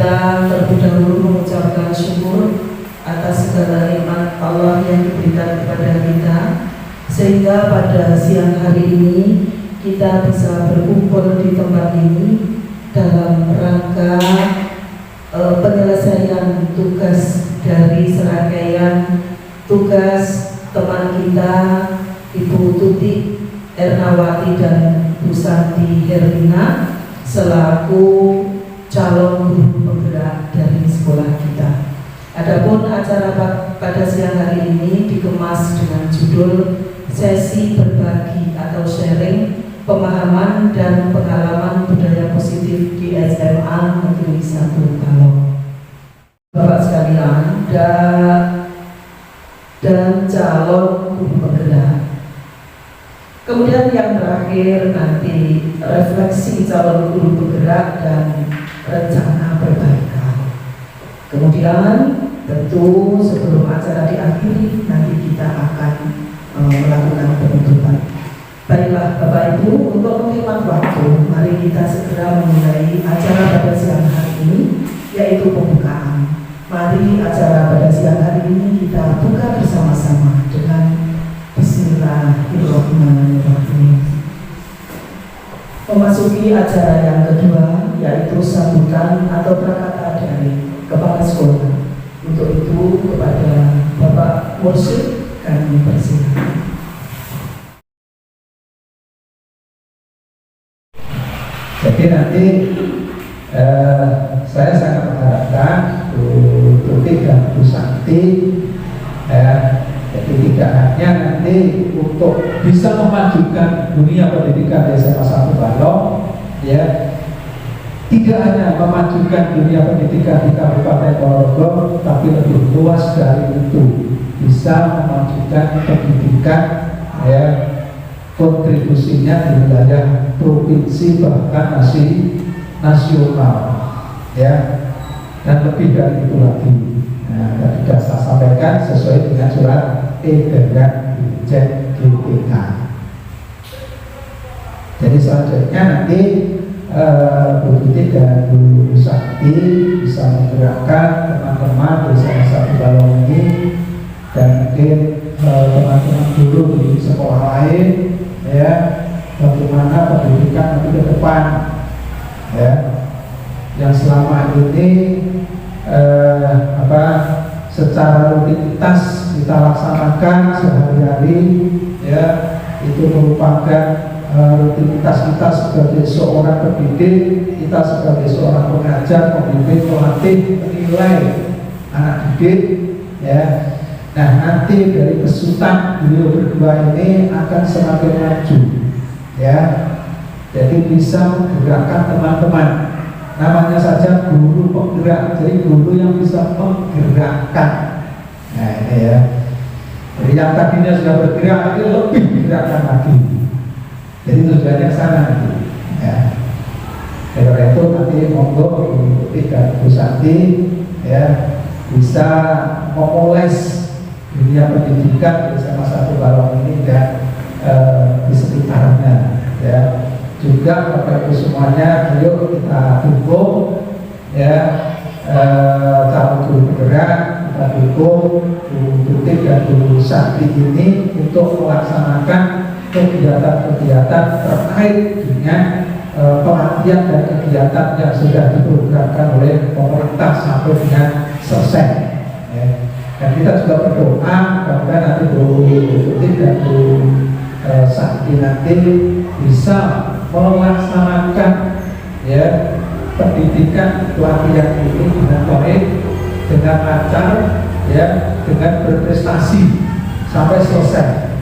Kita terlebih dahulu mengucapkan syukur atas segala nikmat Allah yang diberikan kepada kita, sehingga pada siang hari ini kita bisa berkumpul di tempat ini dalam rangka penyelesaian tugas dari serangkaian tugas teman kita Ibu Tuti Ernawati dan Bu Santi Herlina selaku calon guru penggerak dari sekolah kita. Adapun acara pada siang hari ini dikemas dengan judul sesi berbagi atau sharing pemahaman dan pengalaman budaya positif di SMA Negeri 1 Balong. Bapak sekalian dan calon guru penggerak. Kemudian yang terakhir nanti refleksi calon guru penggerak dan rencana perbaikan. Kemudian tentu sebelum acara diakhiri nanti kita akan melakukan penutupan. Baiklah Bapak Ibu, untuk menghemat waktu, mari kita segera memulai acara pada siang hari ini, yaitu pembukaan. Mari acara pada siang hari ini kita buka bersama-sama dengan Bismillahirrahmanirrahim. Memasuki acara yang kedua, yaitu sambutan atau prakata dari Kepala Sekolah. Untuk itu kepada Bapak Mursyid kami persilakan. Jadi nanti saya sangat mengharapkan Bu Tuti dan Bu Santi jadi tidak hanya nanti untuk bisa memajukan dunia pendidikan di SMA 1 Balong, ya, tidak hanya memajukan dunia pendidikan di Kabupaten Ponorogo, tapi lebih luas dari itu, bisa memajukan pendidikan, ya, kontribusinya di wilayah provinsi bahkan nasional, ya, dan lebih dari itu lagi. Nah, tadi sudah saya sampaikan sesuai dengan surat edaran Dirjen GPK. Jadi selanjutnya nanti Bu Tuti dan Bu Sakti bisa menggerakkan teman-teman di SMA 1 Balong ini, dan mungkin teman-teman guru di sekolah lain, ya, bagaimana pendidikan nanti ke depan, ya, yang selama ini secara rutinitas kita laksanakan sehari-hari, ya, itu merupakan rutinitas kita sebagai seorang pendidik, kita sebagai seorang pengajar, pembimbing, pelatih, menilai anak didik, ya. Nah, nanti dari kesutan beliau berdua ini akan semakin maju, ya. Jadi bisa menggerakkan teman-teman. Namanya saja guru penggerak, jadi guru yang bisa menggerakkan. Nah, ini ya. Jadi yang tadinya sudah bergerak, ini lebih digerakkan lagi. Jadi tujuannya sana nanti, ya. Karena itu nanti monggo Bu Tuti dan Bu Santi, ya, bisa memoles dunia pendidikan di SMA 1 Balong ini dan di sekitarnya, ya. Juga Bapak Ibu semuanya, ayo kita dukung, ya, calon guru penggerak, kita dukung Bu Tuti dan Bu Santi ini untuk melaksanakan kegiatan-kegiatan terkait dengan pelatihan dan kegiatan yang sudah diprogramkan oleh pemerintah sampai dengan selesai, ya. Dan kita juga berdoa bahwa nanti Bu Tuti dan Bu Santi nanti bisa melaksanakan, ya, pendidikan pelatihan ini dengan baik, dengan lancar, ya, dengan berprestasi sampai selesai,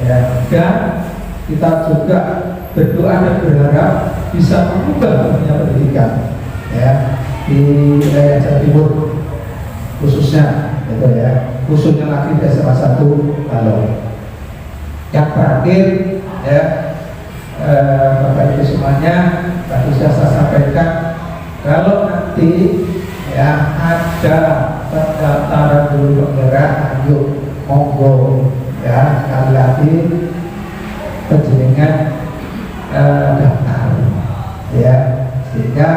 ya. Dan kita juga berdoa dan berharap bisa mengubah dunia pendidikan, ya, di wilayah Jawa Timur khususnya, gitu, ya, khususnya lagi di SMA 1 Balong. Yang terakhir, ya, Bapak Ibu semuanya, tadi sudah saya sampaikan, kalau nanti, ya, ada pendaftaran guru penggerak, ayo monggo, ya, sekali lagi penjenengan daftar, ya, sehingga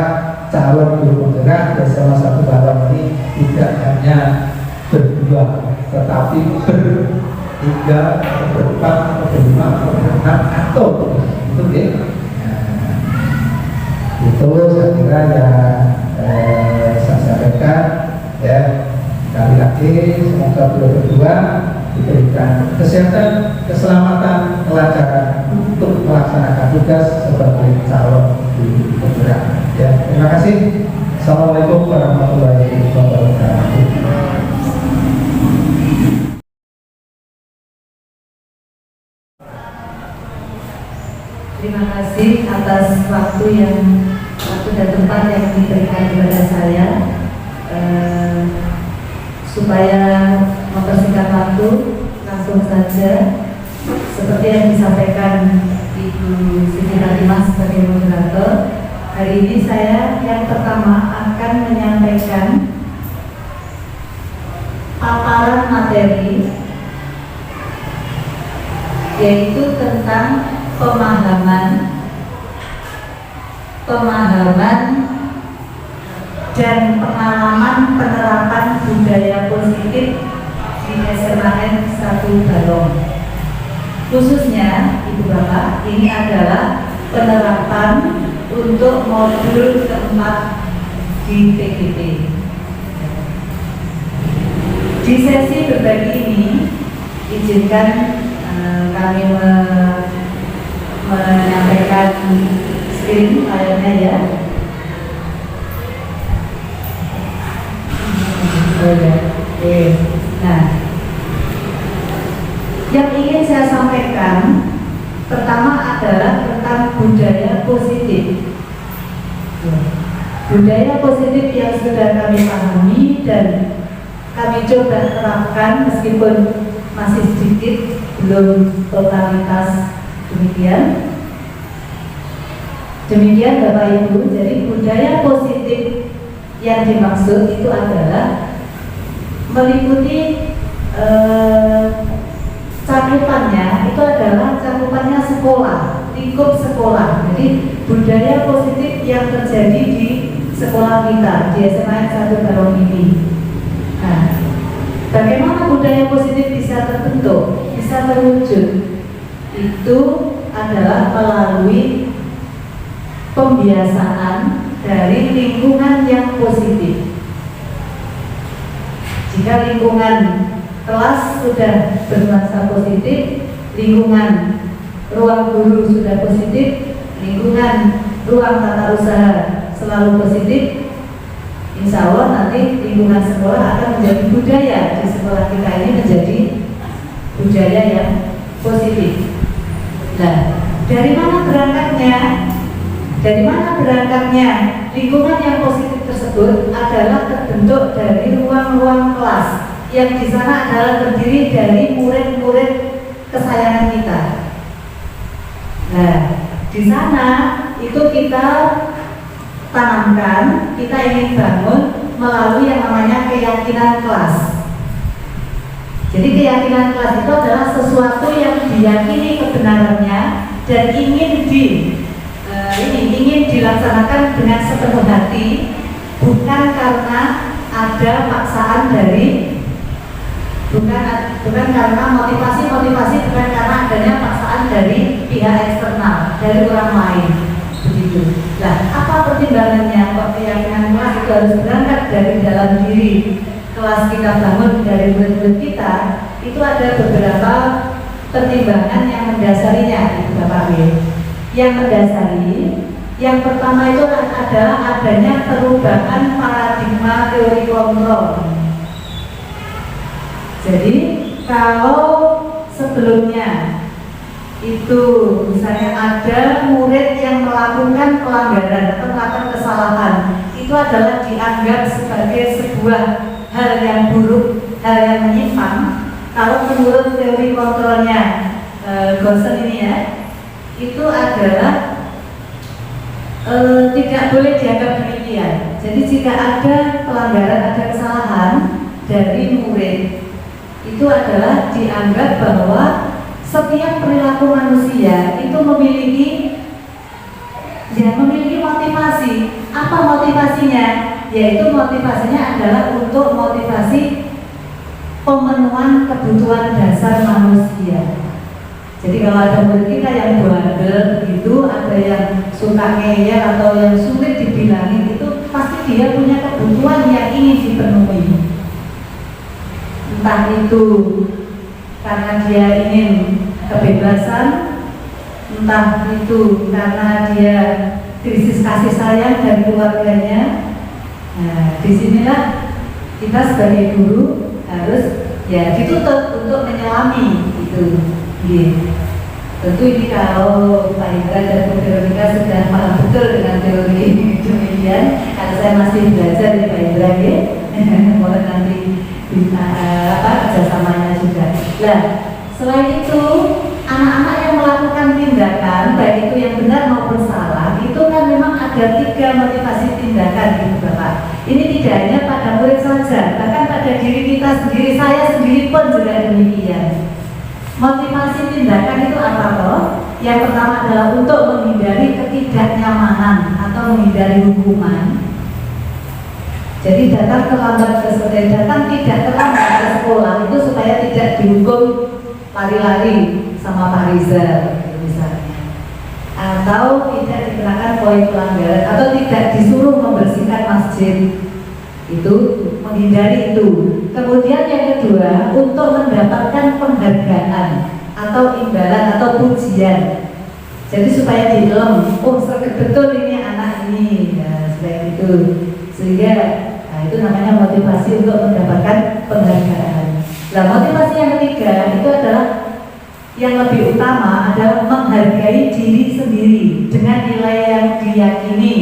calon guru penggerak bersama satu balon ini tidak hanya berdua, tetapi bertiga, berempat, berlima, berenam, atau itu ya. Itu saya kira yang saya sampaikan ya. Sekali lagi semoga beliau-berdua diberikan kesehatan, keselamatan, kelancaran untuk melaksanakan tugas sebagai calon guru penggerak. Ya, terima kasih. Assalamualaikum warahmatullahi wabarakatuh. Terima kasih atas waktu dan tempat yang diberikan kepada saya. Supaya mempersingkat waktu, langsung saja seperti yang disampaikan Ibu Siti Fatimah sebagai moderator. Hari ini saya yang pertama akan menyampaikan paparan materi, yaitu tentang pemahaman dan pengalaman penerapan budaya positif di SMAN 1 Balong. Khususnya, Ibu Bapak, ini adalah penerapan untuk modul keempat di PGP. Di sesi berbagi ini, izinkan kami menyampaikan screen layarnya ya. Nah, yang ingin saya sampaikan pertama adalah tentang budaya positif. Budaya positif yang sudah kami pahami dan kami coba terapkan meskipun masih sedikit, belum totalitas demikian. Demikian Bapak Ibu, jadi budaya positif yang dimaksud itu adalah meliputi cakupannya itu adalah cakupannya sekolah, lingkup sekolah. Jadi budaya positif yang terjadi di sekolah kita di SMA 1 Balong ini. Nah, bagaimana budaya positif bisa terbentuk, bisa terwujud? Itu adalah melalui pembiasaan dari lingkungan yang positif. Jika lingkungan kelas sudah bernuansa positif, lingkungan ruang guru sudah positif, lingkungan ruang tata usaha selalu positif, insya Allah nanti lingkungan sekolah akan menjadi budaya di sekolah kita ini menjadi budaya yang positif. Nah, dari mana berangkatnya? Lingkungan yang positif tersebut adalah terbentuk dari ruang-ruang kelas yang di sana adalah terdiri dari murid-murid kesayangan kita. Nah, di sana itu kita tanamkan, kita ingin bangun melalui yang namanya keyakinan kelas. Jadi keyakinan kelas itu adalah sesuatu yang diyakini kebenarannya dan ingin dilaksanakan dengan sepenuh hati, bukan karena ada paksaan bukan karena motivasi, bukan karena adanya paksaan dari pihak eksternal, dari orang lain, begitu. Nah, apa pertimbangannya? Kok keyakinan kelas itu harus berangkat dari dalam diri kelas kita bangun, dari murid-murid kita? Itu ada beberapa pertimbangan yang mendasarinya, Bapak Ibu. Yang mendasari, yang pertama itu adalah adanya perubahan paradigma teori kontrol. Jadi kalau sebelumnya itu misalnya ada murid yang melakukan pelanggaran atau melakukan kesalahan, itu adalah dianggap sebagai sebuah hal yang buruk, hal yang menyimpang. Kalau menurut teori kontrolnya Gosson ini ya, itu adalah tidak boleh dianggap demikian. Jadi jika ada pelanggaran, ada kesalahan dari murid, itu adalah dianggap bahwa setiap perilaku manusia itu memiliki motivasi. Apa motivasinya? Yaitu motivasinya adalah untuk motivasi pemenuhan kebutuhan dasar manusia. Jadi kalau ada murid kita yang bandel begitu, ada yang suka ngeyel atau yang sulit dibilangin, itu pasti dia punya kebutuhan yang ingin dipenuhi. Entah itu karena dia ingin kebebasan, entah itu karena dia krisis kasih sayang dari keluarganya. Nah, disinilah kita sebagai guru harus ya dituntut untuk menyelami itu. Tentu ini kalau Pak Indra dan Bu Veronica sudah paham betul dengan teori ini demikian, karena saya masih belajar di Pak Indra ya, mohon nanti bisa kerjasamanya juga. Nah, selain itu anak-anak yang melakukan tindakan baik itu yang benar maupun salah itu kan memang ada 3 motivasi tindakan gitu Bapak. Ini tidak hanya pada murid saja, bahkan pada diri kita sendiri, saya sendiri pun juga demikian. Motivasi tindakan itu apa toh? Yang pertama adalah untuk menghindari ketidaknyamanan atau menghindari hukuman. Jadi datang terlambat ke sekolah, datang tidak terlambat ke sekolah itu supaya tidak dihukum lari-lari sama Pak Rizal misalnya, atau tidak dikenakan poin pelanggaran, atau tidak disuruh membersihkan masjid. Itu menghindari itu. Kemudian yang kedua, untuk mendapatkan penghargaan atau imbalan atau pujian. Jadi supaya dilem, oh serget betul ini anak ini, ya seperti itu. Sehingga itu namanya motivasi untuk mendapatkan penghargaan. Nah, motivasi yang ketiga itu adalah yang lebih utama adalah menghargai diri sendiri dengan nilai yang diyakini,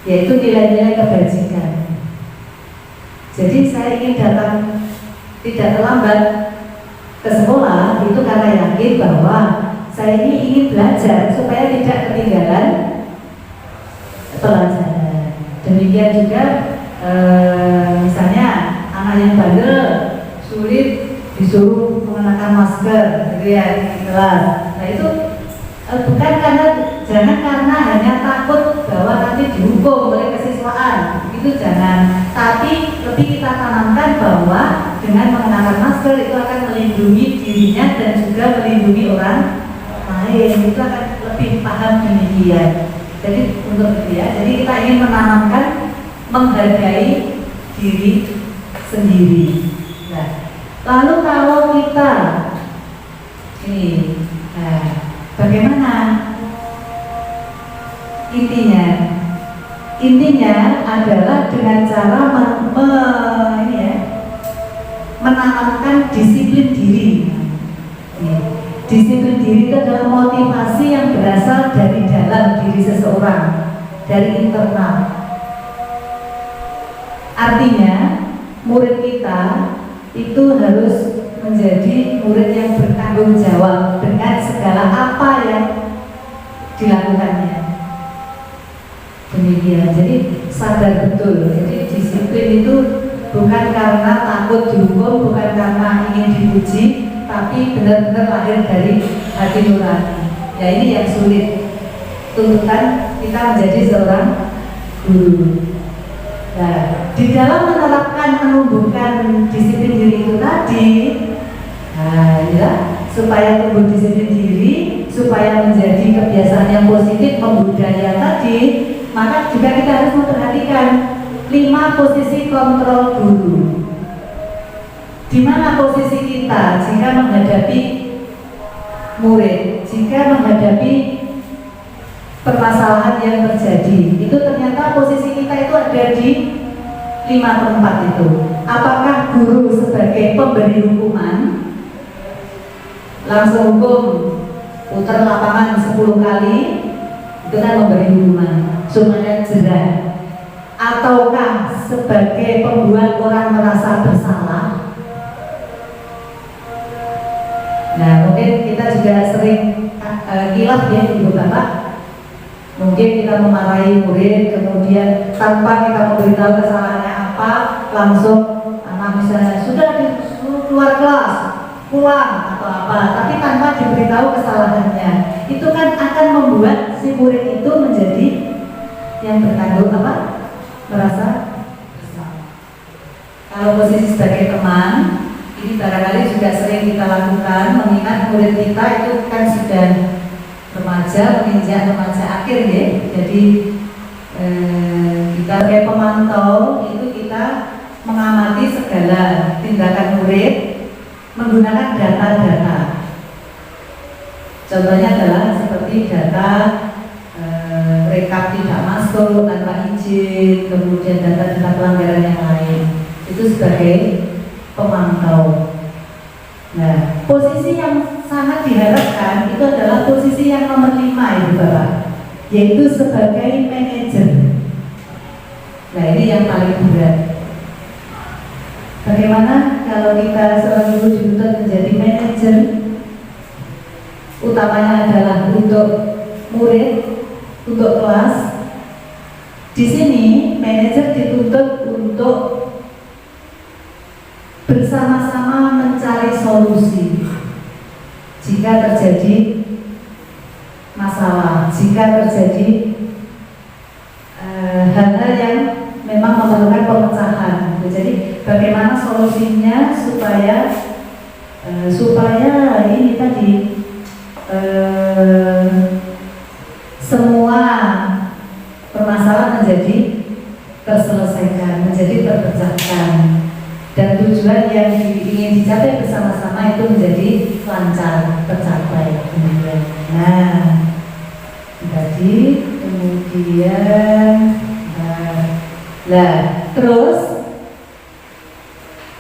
yaitu nilai-nilai kebajikan. Jadi saya ingin datang tidak terlambat ke sekolah itu karena yakin bahwa saya ini ingin belajar supaya tidak ketinggalan pelajaran. Demikian juga misalnya anak yang bandel sulit disuruh mengenakan masker gitu ya di kelas. Nah itu bukan jangan karena hanya takut bahwa nanti dihukum oleh kesiswaan, itu jangan. Tapi lebih kita tanamkan bahwa dengan mengenakan masker itu akan melindungi dirinya dan juga melindungi orang lain. Itu akan lebih paham demikian. Jadi untuk itu ya. Jadi kita ingin menanamkan menghargai diri sendiri. Nah, lalu kalau kita ini, bagaimana intinya adalah dengan cara menanamkan disiplin diri. Disiplin diri itu adalah motivasi yang berasal dari dalam diri seseorang, dari internal. Artinya murid kita itu harus menjadi murid yang bertanggung jawab dengan segala apa yang dilakukannya. Demikian, jadi sadar betul. Jadi disiplin itu bukan karena takut dihukum, bukan karena ingin dipuji, tapi benar-benar lahir dari hati nurani. Ya ini yang sulit. Tuntutan kita menjadi seorang guru. Nah, di dalam menerapkan menumbuhkan disiplin diri itu tadi, supaya tumbuh disiplin diri, supaya menjadi kebiasaan yang positif, membudaya tadi, maka juga kita harus memperhatikan 5 posisi kontrol guru. Di mana posisi kita jika menghadapi murid, jika menghadapi permasalahan yang terjadi, itu ternyata posisi kita itu ada di 5 tempat itu. Apakah guru sebagai pemberi hukuman, langsung hukum, putar lapangan 10 kali, itu kan memberi hukuman, supaya jerah. Ataukah sebagai pembuat orang merasa bersalah? Nah, mungkin kita juga sering kilaf ya Ibu Bapak. Mungkin kita memarahi murid, kemudian tanpa kita memberitahu kesalahannya apa, langsung anak misalnya sudah disuruh keluar kelas, pulang atau apa, tapi tanpa diberitahu kesalahannya. Itu kan akan membuat si murid itu menjadi yang bertanggung apa? Merasa bersalah. Kalau posisi sebagai teman, ini barangkali juga sering kita lakukan, mengingat murid kita itu kan sudah remaja, menginjak remaja akhir ya. Jadi kita sebagai pemantau itu kita mengamati segala tindakan murid menggunakan data-data. Contohnya adalah seperti data rekap tidak masuk tanpa izin, kemudian data-data pelanggaran yang lain. Itu sebagai pemantau. Nah, posisi yang sangat diharapkan itu adalah posisi yang nomor 5 Ibu Bapak, yaitu sebagai manajer. Nah, ini yang paling berat. Bagaimana kalau kita seorang guru dituntut menjadi manajer? Utamanya adalah untuk murid, untuk kelas. Di sini manajer dituntut untuk bersama-sama mencari solusi jika terjadi masalah, jika terjadi hal-hal yang memang memerlukan pemecahan. Jadi bagaimana solusinya supaya ini tadi semua permasalahan menjadi terselesaikan, menjadi terpecahkan, dan tujuan yang ingin dicapai bersama-sama itu menjadi lancar tercapai. Nah, tadi kemudian terus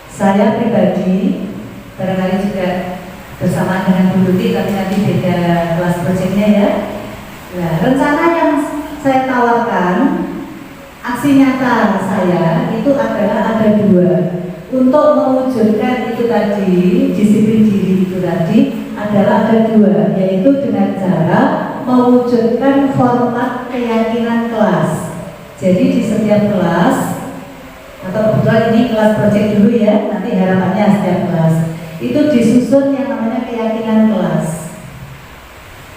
saya pribadi barangkali juga bersama dengan Bu Luti, tapi nanti beda kelas proyeknya ya. Nah, rencana yang saya tawarkan, aksi nyata saya itu adalah ada 2. Untuk mewujudkan itu tadi, disiplin diri itu tadi adalah ada 2, yaitu dengan cara mewujudkan format keyakinan kelas. Jadi di setiap kelas, atau kebetulan ini kelas proyek dulu ya, nanti harapannya setiap kelas itu disusun yang namanya keyakinan kelas.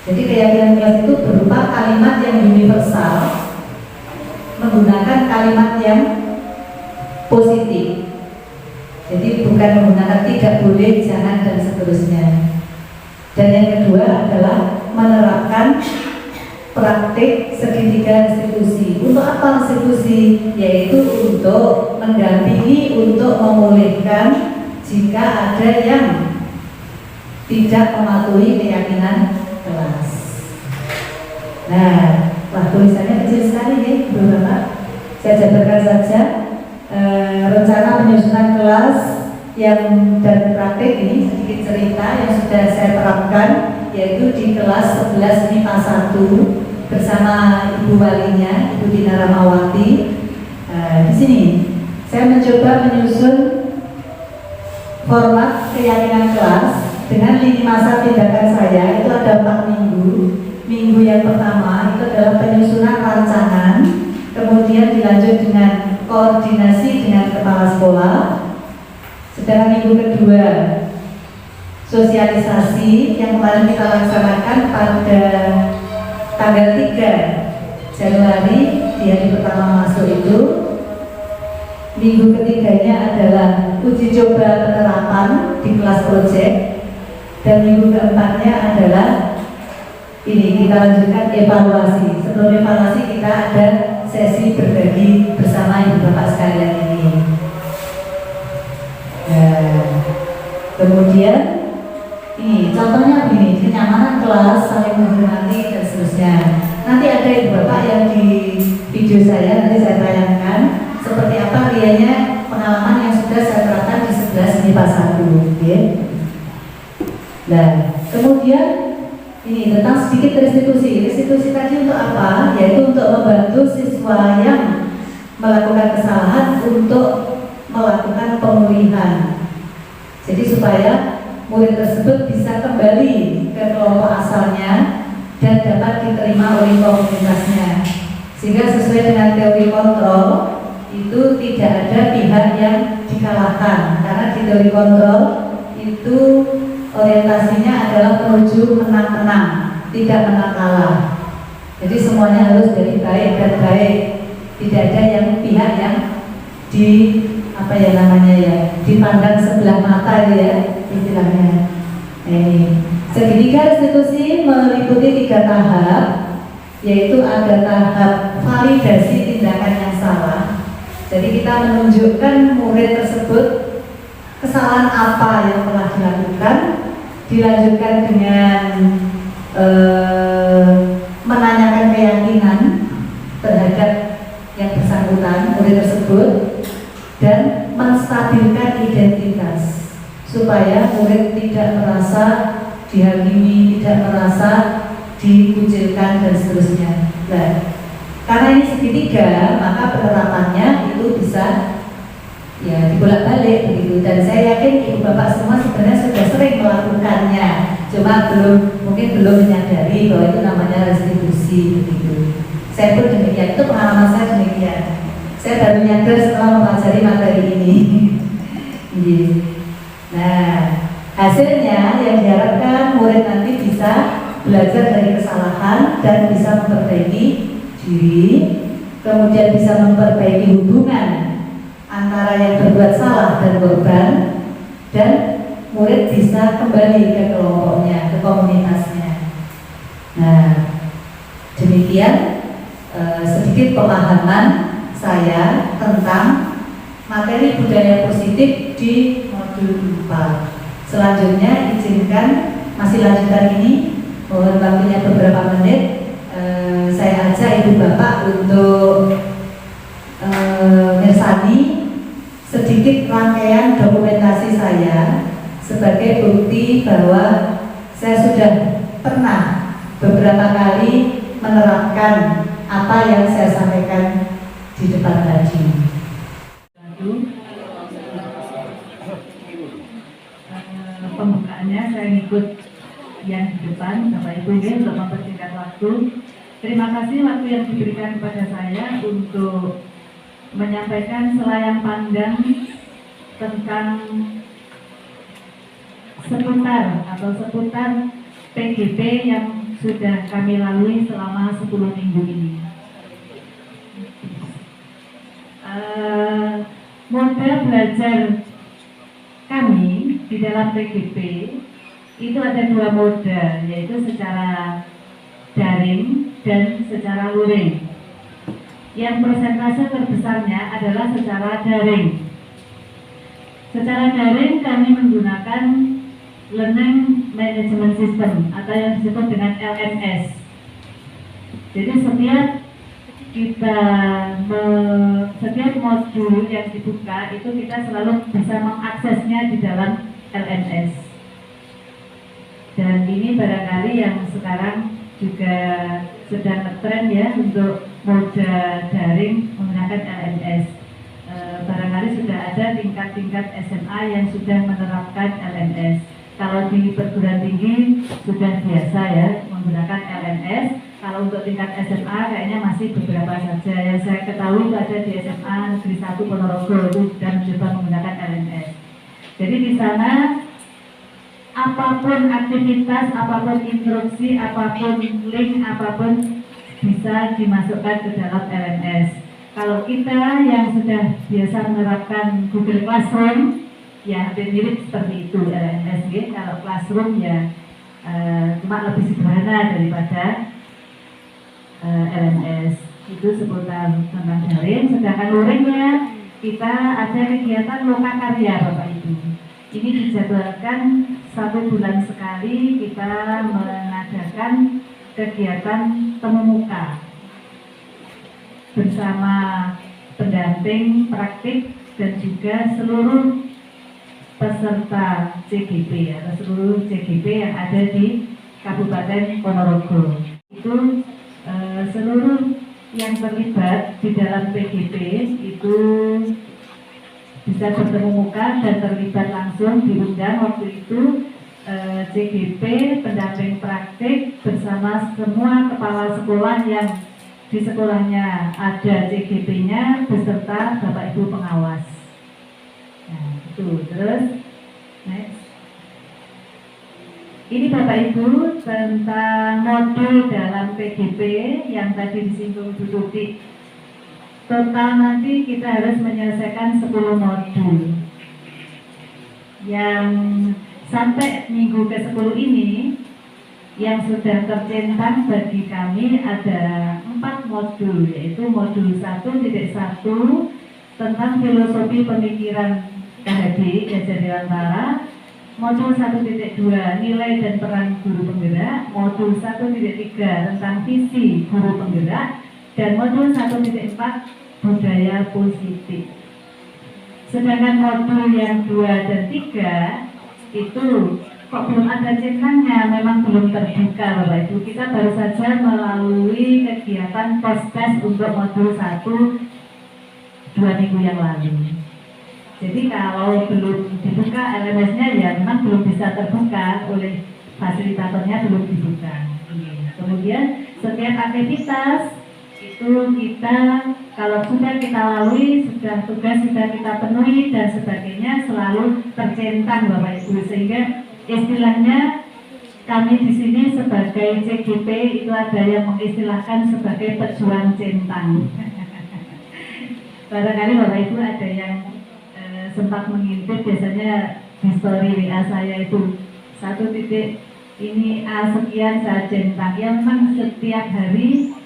Jadi keyakinan kelas itu berupa kalimat yang universal, menggunakan kalimat yang positif. Jadi bukan menggunakan tidak boleh, jangan, dan seterusnya. Dan yang kedua adalah menerapkan praktik segitiga restitusi. Untuk apa restitusi? Yaitu untuk mendampingi, untuk memulihkan jika ada yang tidak mematuhi keyakinan kelas. Nah, tulisannya kecil sekali ya, Bu Bapak. Saya jabarkan saja rencana penyusunan kelas yang dan praktik ini, sedikit cerita yang sudah saya terapkan, yaitu di kelas 11 MIPA 1 bersama Ibu Walinya, Ibu Dina Ramawati. Di sini saya mencoba menyusun format keyakinan kelas dengan lini masa tindakan saya. Itu ada 4 minggu. Minggu yang pertama itu adalah penyusunan rancangan, kemudian dilanjut dengan koordinasi dengan kepala sekolah. Sedangkan minggu kedua sosialisasi yang kemarin kita laksanakan pada tanggal 3 Januari, di hari pertama masuk itu. Minggu ketiganya adalah uji coba penerapan di kelas proyek, dan minggu keempatnya adalah ini kita lanjutkan evaluasi. Sebelum evaluasi kita ada sesi berbagi bersama Ibu Bapak sekalian ini. Kemudian ini contohnya begini, kenyamanan kelas, saling menghormati, dan seterusnya. Nanti ada Ibu Bapak yang di video saya, nanti saya tayangkan seperti apa rianya pengalaman yang sudah saya terapkan di 11 MIPA 1 ya. Nah, kemudian ini tentang sedikit restitusi. Restitusi tadi untuk apa? Yaitu untuk membantu siswa yang melakukan kesalahan untuk melakukan pemulihan. Jadi supaya murid tersebut bisa kembali ke kelompok asalnya dan dapat diterima oleh komunitasnya. Sehingga sesuai dengan teori kontrol, itu tidak ada pihak yang dikalahkan, karena di teori kontrol itu orientasinya adalah menuju menang-menang, tidak menang kalah. Jadi semuanya harus dari baik dan baik. Tidak ada yang pihak yang di apa ya namanya ya, dipandang sebelah mata ya istilahnya. Segitiga restitusi meliputi 3 tahap, yaitu ada tahap validasi tindakan yang salah. Jadi kita menunjukkan murid tersebut kesalahan apa yang telah dilakukan, dilanjutkan dengan menanyakan keyakinan terhadap yang bersangkutan murid tersebut, dan menstabilkan identitas supaya murid tidak merasa dihakimi, tidak merasa dikucilkan dan seterusnya. Nah, karena ini segitiga, maka penerapannya itu bisa ya dibolak-balik begitu. Dan saya yakin ibu bapak semua sebenarnya sudah sering melakukannya, cuma mungkin belum menyadari bahwa itu namanya restitusi begitu. Saya pun demikian, itu pengalaman saya demikian. Saya baru nyadar setelah mempelajari materi ini. Nah, hasilnya yang diharapkan murid nanti bisa belajar dari kesalahan dan bisa memperbaiki diri, kemudian bisa memperbaiki hubungan antara yang berbuat salah dan korban, dan murid bisa kembali ke kelompoknya, ke komunitasnya. Nah, demikian sedikit pemahaman saya tentang materi budaya positif di modul 4. Selanjutnya izinkan masih lanjutan ini, mohon waktunya beberapa menit. Saya ajak ibu bapak untuk ngersani sedikit rangkaian dokumentasi saya sebagai bukti bahwa saya sudah pernah beberapa kali menerapkan apa yang saya sampaikan di depan tadi. Pembukaannya saya ikut yang di depan, Bapak Ibu ini untuk mempersingkat waktu. Terima kasih waktu yang diberikan kepada saya untuk menyampaikan selayang pandang tentang seputar PGP yang sudah kami lalui selama 10 minggu ini. Model belajar kami di dalam PGP itu ada 2 model, yaitu secara daring dan secara luring. Yang persentase terbesarnya adalah secara daring. Secara daring kami menggunakan Learning Management System atau yang disebut dengan LMS. Jadi setiap modul yang dibuka itu kita selalu bisa mengaksesnya di dalam LMS. Dan ini barangkali yang sekarang juga sedang ngetren ya untuk mode daring menggunakan LMS. Barangkali sudah ada tingkat-tingkat SMA yang sudah menerapkan LMS. Kalau di perguruan tinggi sudah biasa ya menggunakan LMS. Kalau untuk tingkat SMA kayaknya masih beberapa saja. Yang saya ketahui itu ada di SMA Negeri 1 Ponorogo itu sudah mencoba menggunakan LMS. Jadi di sana apapun aktivitas, apapun instruksi, apapun link, apapun bisa dimasukkan ke dalam LMS. Kalau kita yang sudah biasa menerapkan Google Classroom, ya hampir mirip seperti itu LMS. Kalau Classroom ya cuma lebih sederhana daripada LMS. Itu seputar tentang daring. Sedangkan luringnya kita ada kegiatan lokakarya Bapak Ibu. Ini dijadwalkan 1 bulan sekali kita mengadakan kegiatan temu muka bersama pendamping praktik dan juga seluruh peserta CGP atau seluruh CGP yang ada di Kabupaten Ponorogo. Itu seluruh yang terlibat di dalam PGP itu bisa bertemu muka dan terlibat langsung, diundang waktu itu CGP, pendamping praktik bersama semua kepala sekolah yang di sekolahnya ada CGP-nya beserta Bapak Ibu pengawas. Nah, itu terus next. Ini Bapak Ibu tentang modul dalam PGP yang tadi disinggung Bu Tuti. Total nanti kita harus menyelesaikan 10 modul. Yang sampai minggu ke-10 ini yang sudah tercentang bagi kami ada 4 modul, yaitu modul 1.1 tentang filosofi pemikiran KHD Gajah Dewantara, modul 1.2 nilai dan peran guru penggerak, modul 1.3 tentang visi guru penggerak, dan modul 1.4 budaya positif. Sedangkan modul yang 2 dan 3 itu kok belum ada centangnya, memang belum terbuka Bapak Ibu. Kita baru saja melalui kegiatan post-test untuk modul 1 2 minggu yang lalu. Jadi kalau belum dibuka LMS-nya ya memang belum bisa terbuka oleh fasilitatornya, belum dibuka. Kemudian setiap aktivitas itu kita kalau sudah kita lalui, sudah tugas sudah kita penuhi dan sebagainya selalu tercentang Bapak Ibu, sehingga istilahnya kami di sini sebagai CGP itu ada yang mengistilahkan sebagai pejuang centang. Barangkali Bapak Ibu ada yang sempat mengintip, biasanya di story WA saya itu 1 titik ini A sekian saya centang. Yang memang setiap hari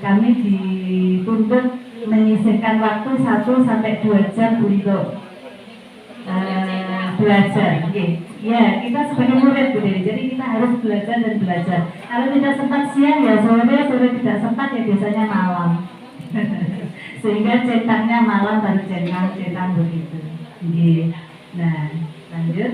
kami dituntut menyisihkan waktu 1 sampai 2 jam untuk belajar. Ya, kita sebagai murid jadi kita harus belajar dan belajar. Kalau tidak sempat siang ya sore tidak sempat ya biasanya malam. Sehingga centangnya malam baru centang begitu. Nah, lanjut.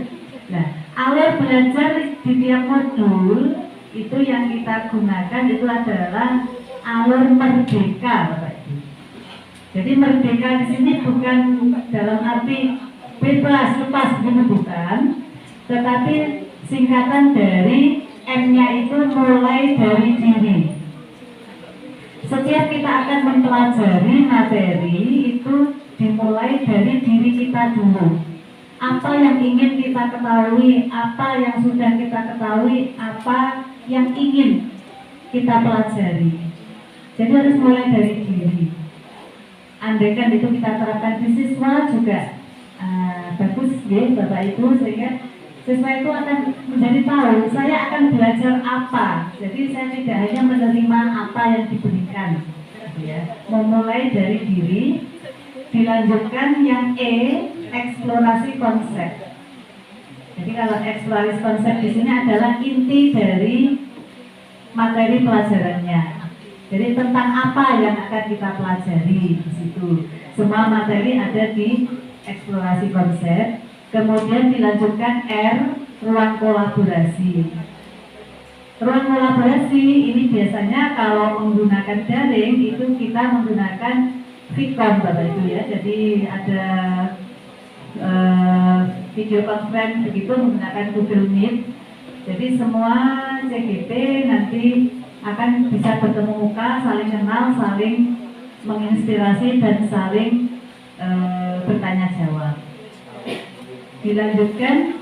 Nah, alur belajar di tiap modul itu yang kita gunakan itu adalah alur merdeka, Bapak Ibu. Jadi merdeka di sini bukan dalam arti bebas, lepas, gitu bukan, tetapi singkatan dari M-nya itu mulai dari diri. Setiap kita akan mempelajari materi itu dimulai dari diri kita dulu. Apa yang ingin kita ketahui, apa yang sudah kita ketahui, apa yang ingin kita pelajari. Jadi harus mulai dari diri. Andaikan itu kita terapkan di siswa juga bagus ya Bapak Ibu, sehingga siswa itu akan menjadi tahu saya akan belajar apa. Jadi saya tidak hanya menerima apa yang diberikan, ya. Memulai dari diri, dilanjutkan yang E, eksplorasi konsep. Jadi kalau eksplorasi konsep di sini adalah inti dari materi pelajarannya. Jadi tentang apa yang akan kita pelajari di situ. Semua materi ada di eksplorasi konsep. Kemudian dilanjutkan R, ruang kolaborasi. Ruang kolaborasi ini biasanya kalau menggunakan daring itu kita menggunakan Vicom Bapak Ibu ya. Jadi ada video conference begitu menggunakan Google Meet. Jadi semua CGP nanti akan bisa bertemu muka, saling kenal, saling menginspirasi dan saling bertanya jawab. Dilanjutkan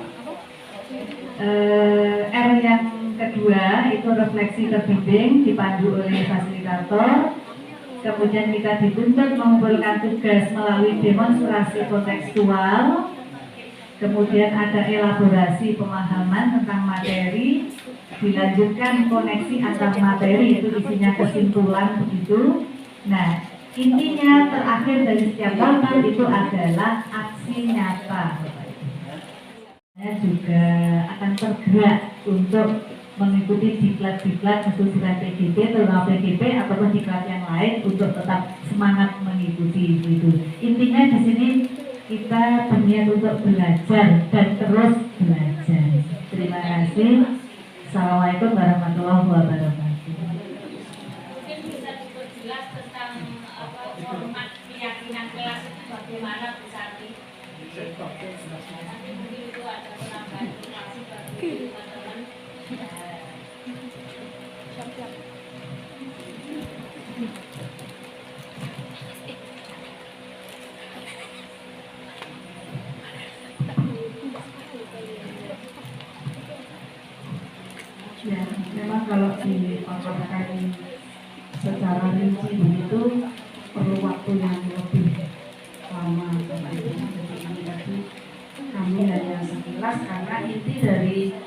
R yang kedua itu refleksi terbimbing dipandu oleh fasilitator. Kemudian kita dituntut mengumpulkan tugas melalui demonstrasi kontekstual. Kemudian ada elaborasi pemahaman tentang materi. Dilanjutkan koneksi antar materi, itu isinya kesimpulan begitu. Nah, intinya terakhir dari setiap modul itu adalah aksi nyata. Saya juga akan tergerak untuk mengikuti diklat-diklat khususnya PGP, terutama PGP ataupun diklat yang lain untuk tetap semangat mengikuti itu. Intinya di sini kita berniat untuk belajar dan terus belajar. Terima kasih. Assalamualaikum warahmatullahi wabarakatuh. Mungkin bisa diperjelas tentang format keyakinan kelas itu bagaimana Bu Santi? Nanti mungkin itu ada penambahan informasi bagi teman-teman. Ya, memang kalau dikontrolkan secara rinci begitu perlu waktu yang lebih lama Bapak Ibu. Jadi ini tadi kami hanya sekilas karena inti dari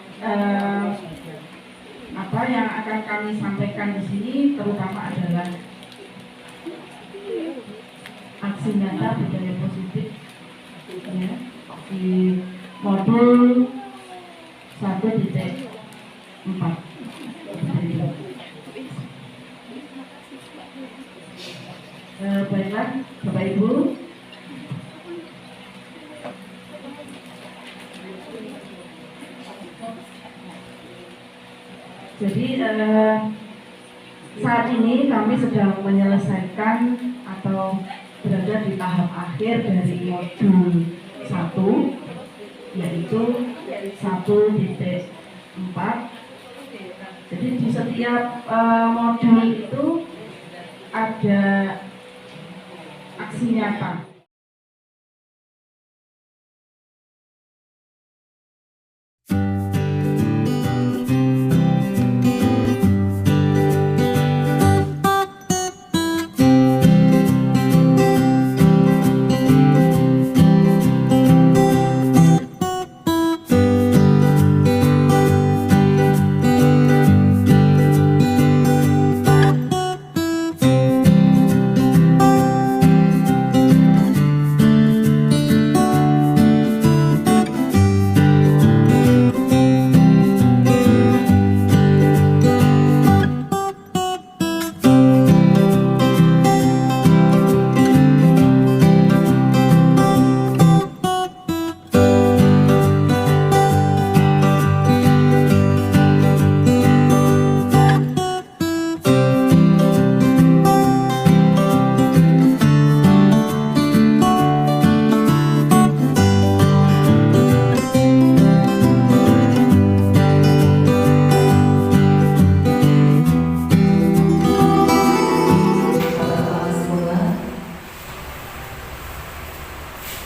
apa yang akan kami sampaikan di sini terutama adalah aksi nyata budaya positif ya, di modul 1.4. Baiklah Bapak Ibu, jadi saat ini kami sedang menyelesaikan atau berada di tahap akhir dari modul 1, yaitu 1.4. Jadi di setiap modul itu ada aksi nyata.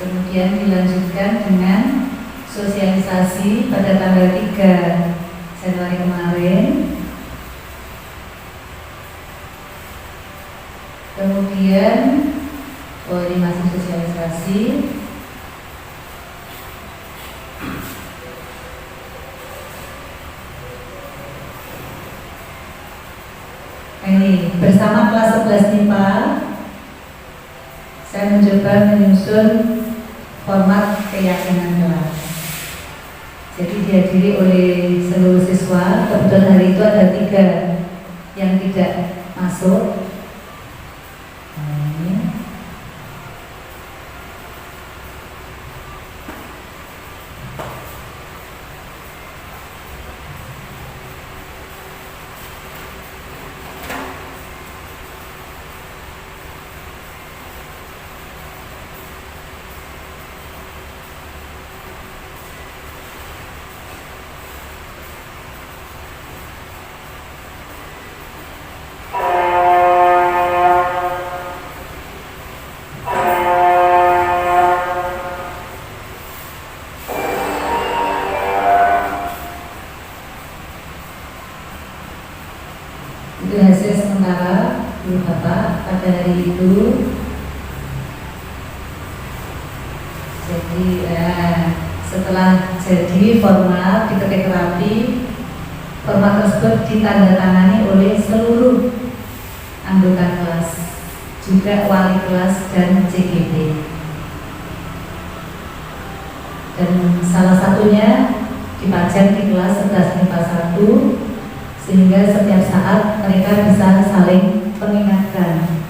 Kemudian dilanjutkan dengan sosialisasi pada tanggal 3 Januari kemarin. Kemudian, ini masih sosialisasi. Ini bersama kelas 11 MIPA saya mencoba menyusun format keyakinan kelas. Jadi dihadiri oleh seluruh siswa. Kebetulan hari itu ada 3 yang tidak masuk. Itu hasil sementara Ibu Bapak pada hari itu. Jadi setelah jadi format diketik rapi, format tersebut ditandatangani oleh seluruh anggota kelas, juga wali kelas dan CGP. Dan salah satunya dipajang di kelas 11 MIPA 1 sehingga setiap saat mereka bisa saling mengingatkan.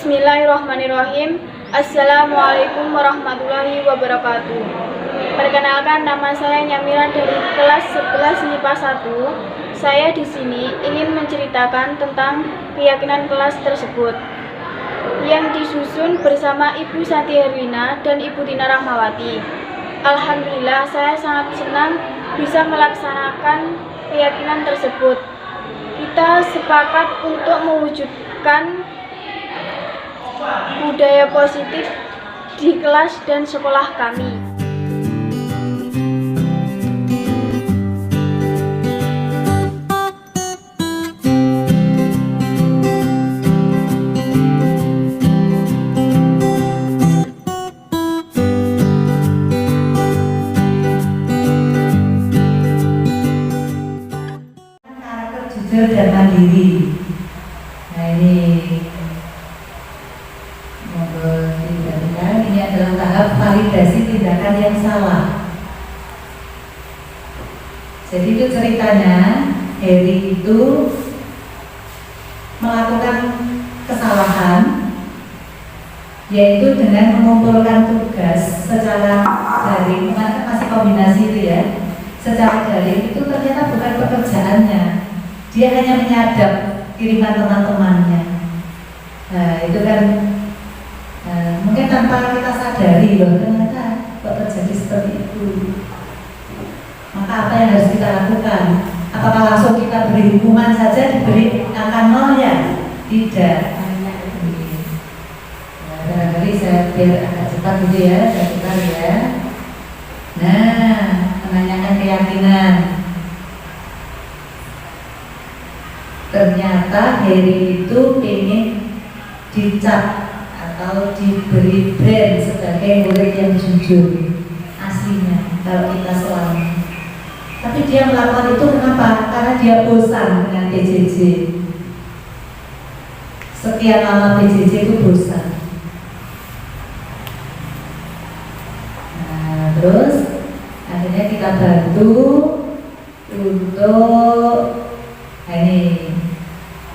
Bismillahirrahmanirrahim. Assalamualaikum warahmatullahi wabarakatuh. Perkenalkan, nama saya Nyamira dari kelas 11 MIPA 1. Saya di sini ingin menceritakan tentang keyakinan kelas tersebut yang disusun bersama Ibu Santi Herlina dan Ibu Tina Rahmawati. Alhamdulillah, saya sangat senang bisa melaksanakan keyakinan tersebut. Kita sepakat untuk mewujudkan budaya positif di kelas dan sekolah kami. Karakter jujur dan mandiri. Nah ini ini adalah tahap validasi tindakan yang salah. Jadi itu ceritanya, Heri itu melakukan kesalahan, yaitu dengan mengumpulkan tugas secara daring, kan masih kombinasi itu ya, secara daring itu ternyata bukan pekerjaannya, dia hanya menyadap kiriman teman-temannya. Nah itu kan mungkin tanpa kita sadari loh, ternyata kok terjadi seperti itu. Maka apa yang harus kita lakukan? Apakah langsung kita beri hukuman saja, diberi angka 0 ya? Tidak. Barangkali saya biar agak cepat gitu ya, saya putar ya. Nah, menanyakan keyakinan. Ternyata Heri itu ingin dicap atau diberi brand sebagai murid yang jujur aslinya kalau kita selama. Tapi dia melakukan itu kenapa? Karena dia bosan dengan PJJ. Sekian lama PJJ itu bosan. Nah, terus akhirnya kita bantu untuk ini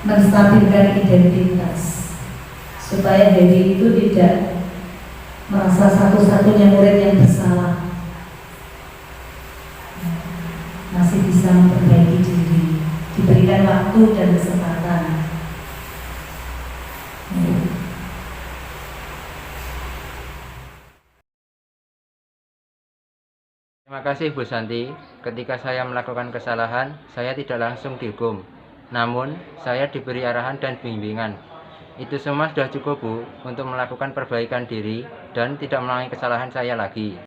menstabilkan identitas supaya Heri itu tidak merasa satu-satunya murid yang bersalah, masih bisa memperbaiki diri, diberikan waktu dan kesempatan. Terima kasih Bu Santi. Ketika saya melakukan kesalahan, saya tidak langsung dihukum, namun saya diberi arahan dan bimbingan. Itu semua sudah cukup Bu untuk melakukan perbaikan diri dan tidak mengulangi kesalahan saya lagi.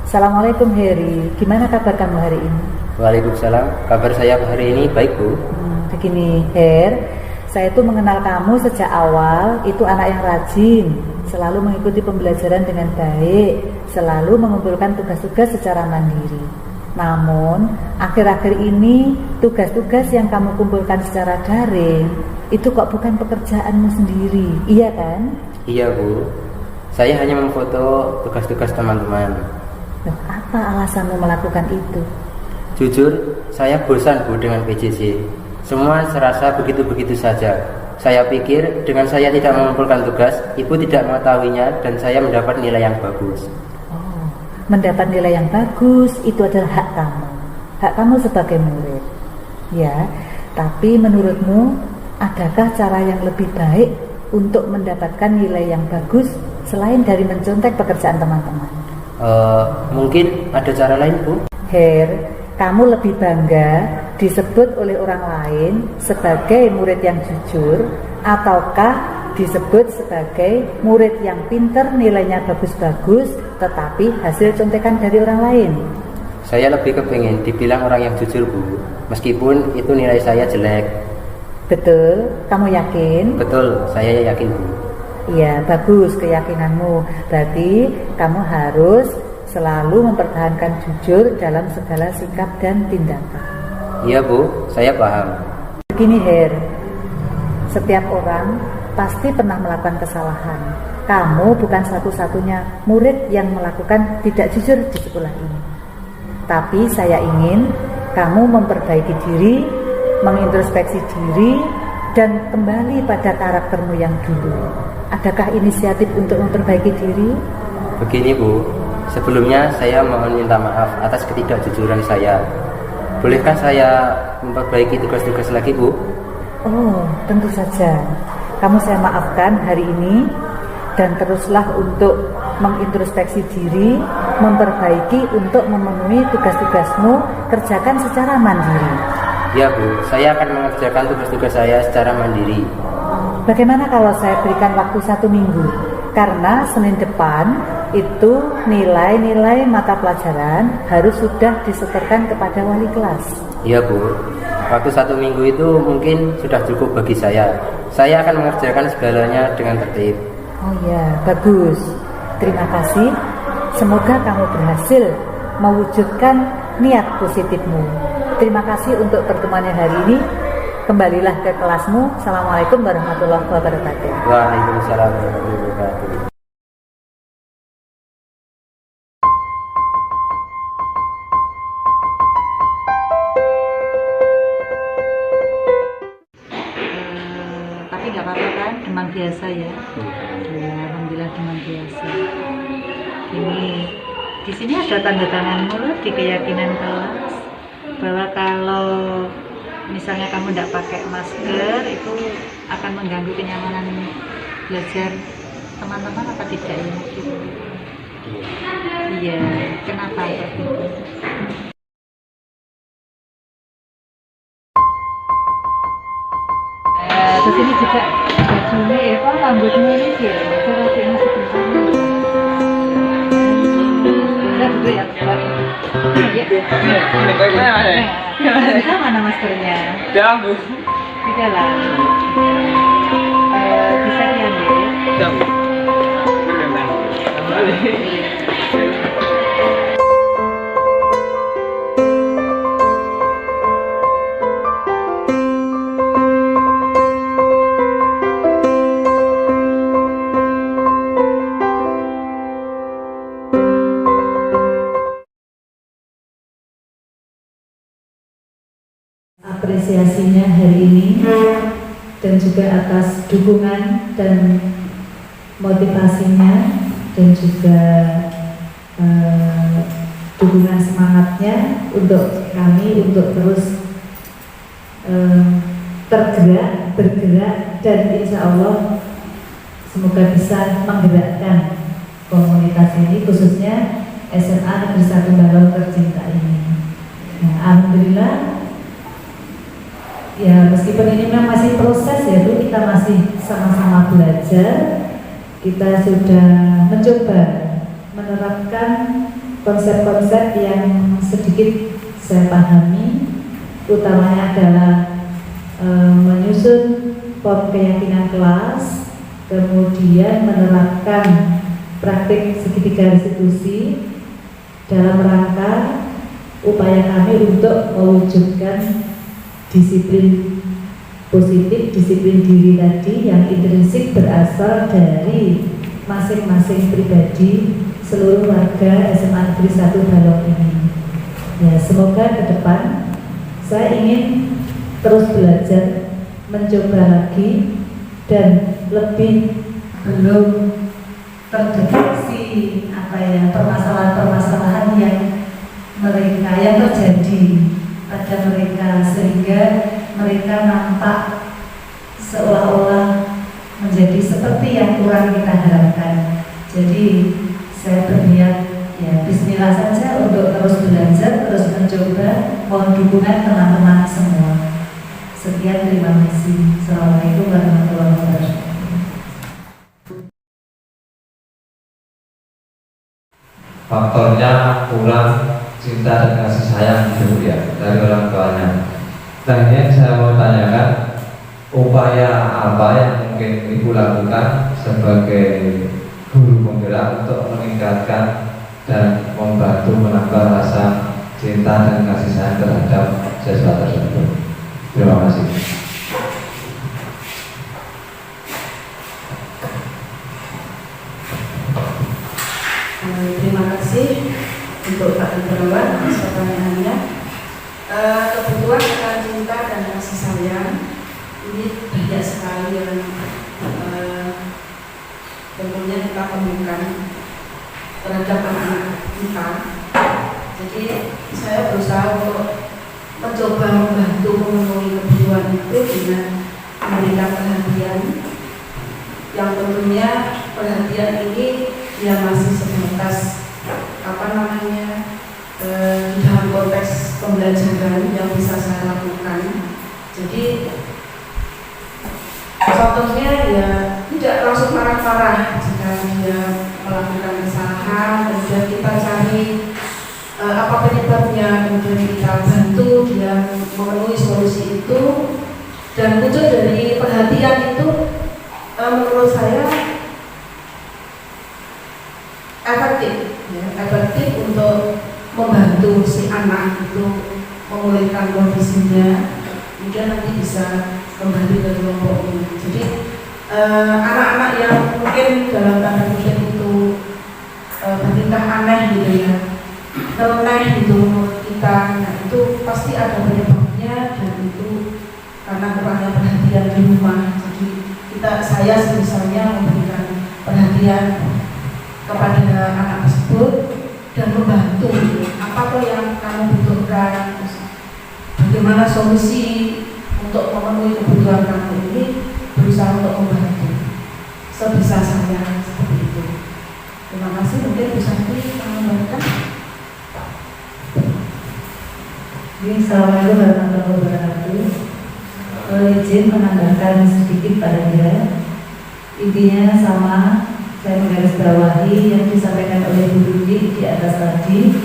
Assalamualaikum Heri, gimana kabar kamu hari ini? Waalaikumsalam, kabar saya hari ini baik Bu. Begini Her, saya itu mengenal kamu sejak awal, itu anak yang rajin, selalu mengikuti pembelajaran dengan baik, selalu mengumpulkan tugas-tugas secara mandiri. Namun, akhir-akhir ini tugas-tugas yang kamu kumpulkan secara daring, itu kok bukan pekerjaanmu sendiri, iya kan? Iya Bu, saya hanya memfoto tugas-tugas teman-teman. Loh, apa alasanmu melakukan itu? Jujur, saya bosan Bu dengan PJJ. Semua serasa begitu-begitu saja. Saya pikir dengan saya tidak mengumpulkan tugas, Ibu tidak mengetahuinya dan saya mendapat nilai yang bagus. Oh, mendapat nilai yang bagus itu adalah hak kamu. Hak kamu sebagai murid. Ya, tapi menurutmu adakah cara yang lebih baik untuk mendapatkan nilai yang bagus selain dari mencontek pekerjaan teman-teman? Mungkin ada cara lain Bu. Her, kamu lebih bangga disebut oleh orang lain sebagai murid yang jujur ataukah disebut sebagai murid yang pinter, nilainya bagus-bagus tetapi hasil contekan dari orang lain? Saya lebih kepingin dibilang orang yang jujur Bu, meskipun itu nilai saya jelek. Betul? Kamu yakin? Betul, saya yakin Bu. Iya, bagus keyakinanmu. Berarti kamu harus selalu mempertahankan jujur dalam segala sikap dan tindakan. Iya Bu, saya paham. Begini Her, setiap orang pasti pernah melakukan kesalahan. kamu bukan satu-satunya murid yang melakukan tidak jujur di sekolah ini. Tapi saya ingin kamu memperbaiki diri, mengintrospeksi diri, dan kembali pada karaktermu yang dulu. Adakah inisiatif untuk memperbaiki diri? Begini Bu, sebelumnya saya mohon minta maaf atas ketidakjujuran saya. Bolehkah saya memperbaiki tugas-tugas lagi Bu? Oh, tentu saja. Kamu saya maafkan hari ini, dan teruslah untuk mengintrospeksi diri, memperbaiki untuk memenuhi tugas-tugasmu, kerjakan secara mandiri. Ya Bu, saya akan mengerjakan tugas-tugas saya secara mandiri. Bagaimana kalau saya berikan waktu 1 minggu? Karena Senin depan itu nilai-nilai mata pelajaran harus sudah disetorkan kepada wali kelas. Ya Bu, waktu 1 minggu itu mungkin sudah cukup bagi saya. Saya akan mengerjakan segalanya dengan tertib. Oh ya, bagus. Terima kasih. Semoga kamu berhasil mewujudkan niat positifmu. Terima kasih untuk pertemuannya hari ini. Kembalilah ke kelasmu. Assalamualaikum warahmatullahi wabarakatuh. Waalaikumsalam warahmatullahi wabarakatuh. Tapi nggak apa-apa kan, demam biasa ya. Ya, alhamdulillah demam biasa. Ini di sini ada tanda tanganmu loh di keyakinan kelas bahwa kalau misalnya kamu tidak pakai masker itu akan mengganggu kenyamanan belajar teman-teman apa tidak ya? Gitu. Iya, kenapa seperti itu? Terus ini juga bajunya ya, rambutnya ini sih, rapinya sebentar. Udah dulu ya, ya. Mana maskernya? Dalam Bu. Di dalam. Bisa diambil. Dalam. Apresiasinya hari ini dan juga atas dukungan dan motivasinya dan juga dukungan semangatnya untuk kami untuk terus bergerak dan insya Allah semoga bisa menggerakkan komunitas ini khususnya SMA Negeri 1 Balong Tercinta ini. Nah, alhamdulillah. Ya, meskipun ini memang masih proses ya Bu, kita masih sama-sama belajar. Kita sudah mencoba menerapkan konsep-konsep yang sedikit saya pahami, utamanya adalah menyusun form keyakinan kelas, kemudian menerapkan praktik segitiga restitusi dalam rangka upaya kami untuk mewujudkan disiplin positif, disiplin diri tadi yang intrinsik berasal dari masing-masing pribadi seluruh warga SMA Negeri 1 Balong ini. Ya, semoga ke depan saya ingin terus belajar, mencoba lagi dan lebih belum terdeteksi permasalahan-permasalahan yang terjadi pada mereka sehingga mereka nampak seolah-olah menjadi seperti yang kurang kita harapkan. Jadi saya berniat ya bismillah saja untuk terus belajar, terus mencoba. Mohon dukungan teman-teman semua. Sekian, terima kasih. Assalamualaikum warahmatullahi wabarakatuh. Faktornya kurang cinta dan kasih sayang ibu ya dari orang tuanya. Dan yang saya mau tanyakan, upaya apa yang mungkin ibu lakukan sebagai guru penggerak untuk meningkatkan dan membantu menambah rasa cinta dan kasih sayang terhadap siswa tersebut. Terima kasih. Terima kasih untuk Pak Indrawat atas pertanyaannya. Kebutuhan akan cinta dan kasih sayang ini banyak sekali yang tentunya kita temukan terhadap anak-anak kita. Jadi saya berusaha untuk mencoba membantu memenuhi kebutuhan itu dengan memberikan perhatian yang tentunya perhatian ini ya masih sebatas dalam konteks pembelajaran yang bisa saya lakukan. Jadi contohnya ya tidak langsung marah-marah jika dia melakukan kesalahan, kemudian kita cari apa penyebabnya, kemudian kita bantu dia memenuhi solusi itu, dan wujud dari perhatian itu menurut saya efektif untuk membantu si anak itu memulihkan kondisinya, kemudian nanti bisa kembali ke kelompoknya. Jadi anak-anak yang mungkin dalam tanda kutip itu bertingkah aneh gitu ya, nyeleneh gitu menurut kita, nah itu pasti ada penyebabnya, dan itu karena kurangnya perhatian di rumah. Jadi saya misalnya memberikan perhatian kepada anak tersebut dan membantu apa yang kamu butuhkan, bagaimana solusi untuk memenuhi kebutuhan kamu ini, berusaha untuk membantu sebisa saya seperti itu. Terima kasih. Mungkin Bu Santi menambahkan. Assalamualaikum warahmatullahi wabarakatuh. Izin menambahkan sedikit pada dia. Intinya sama, saya menggarisbawahi yang disampaikan oleh Bu Rudy di atas tadi,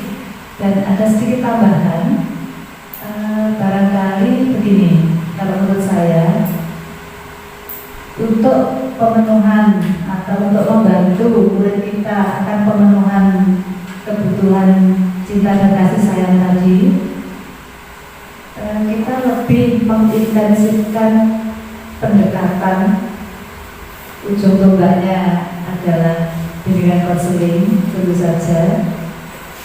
dan ada sedikit tambahan. Barangkali begini, kalau menurut saya, untuk pemenuhan atau untuk membantu murid kita akan pemenuhan kebutuhan cinta dan kasih sayang tadi, kita lebih mengintensifkan pendekatan. Ujung tombaknya adalah bimbingan konseling, tentu saja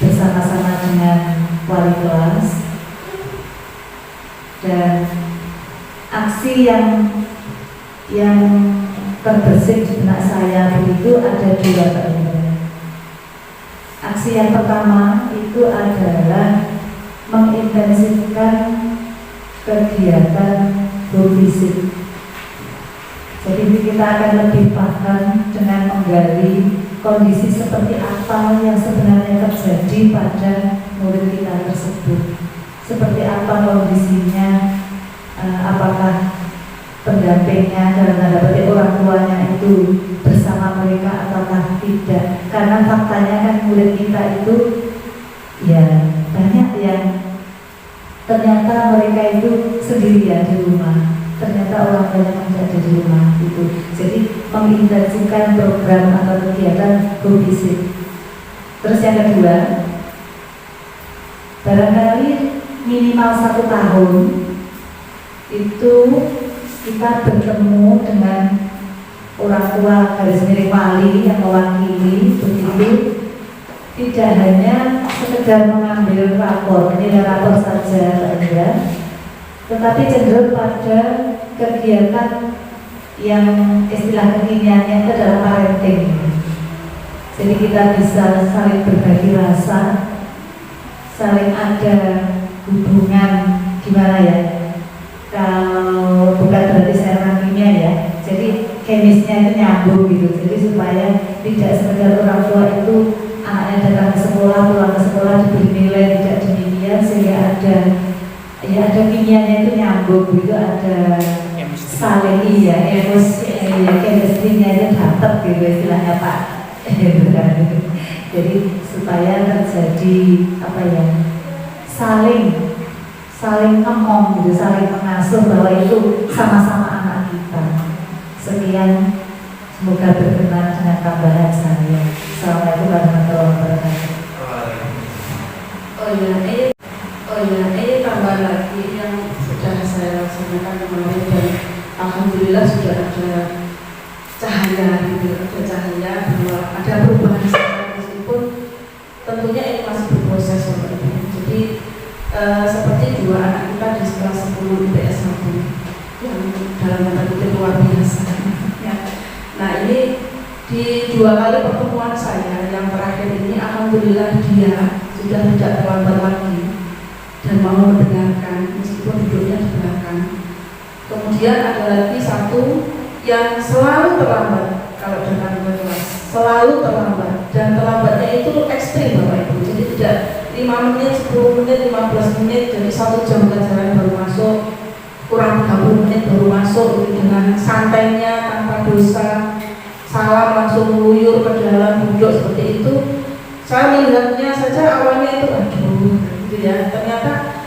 bersama-sama dengan wali kelas, dan aksi yang terbesit di benak saya begitu ada dua terlibat. Aksi yang pertama itu adalah mengintensifkan kegiatan home visit. Jadi kita akan lebih paham dengan menggali kondisi seperti apa yang sebenarnya terjadi pada murid kita tersebut. Seperti apa kondisinya, apakah pendampingnya dalam tanda petik orang tuanya itu bersama mereka ataukah tidak. Karena faktanya kan murid kita itu ya banyak yang ternyata mereka itu sendirian di rumah. Ternyata orang banyak yang ada di rumah itu. Jadi mengintensifkan program atau kegiatan home visit. Terus yang kedua, barangkali minimal 1 tahun itu kita bertemu dengan orang tua garis miring wali yang mewakili begitu, tidak hanya sekedar mengambil rapor, menilai rapor saja tetapi cenderung pada kegiatan yang istilah kekiniannya itu adalah parenting. Jadi kita bisa saling berbagi rasa, saling ada hubungan gimana ya, kalau bukan berarti saya ranginya ya, jadi kemisnya itu nyambung gitu. Jadi supaya tidak sekedar orang tua itu anaknya datang ke sekolah, pulang ke sekolah diberi nilai, tidak demikian, sehingga ada kimianya itu nyambung gitu, ada saling chemistry-nya itu dapet gitu istilahnya Pak. Jadi supaya terjadi saling ngomong gitu, saling mengasuh bahwa itu sama-sama anak kita. Sekian, semoga berkenan dengan tambahan saya. Assalamualaikum warahmatullahi wabarakatuh. Ini tambahan lagi yang sudah saya laksanakan kemarin, dan alhamdulillah sudah ada cahaya gitu, ada cahaya bahwa ada perubahan meskipun 2 kali pertemuan saya yang terakhir ini, alhamdulillah dia sudah tidak terlambat lagi dan mau mendengarkan meskipun duduknya di belakang. Kemudian ada lagi satu yang selalu terlambat kalau datang ke kelas, selalu terlambat, dan terlambatnya itu ekstrim Bapak Ibu. Jadi tidak 5 menit, 10 menit, 15 menit, jadi 1 jam pelajaran baru masuk, kurang 30 menit baru masuk dengan santainya tanpa dosa, salam langsung meluyur ke dalam duduk seperti itu. Saya melihatnya saja awalnya itu aduh gitu ya, ternyata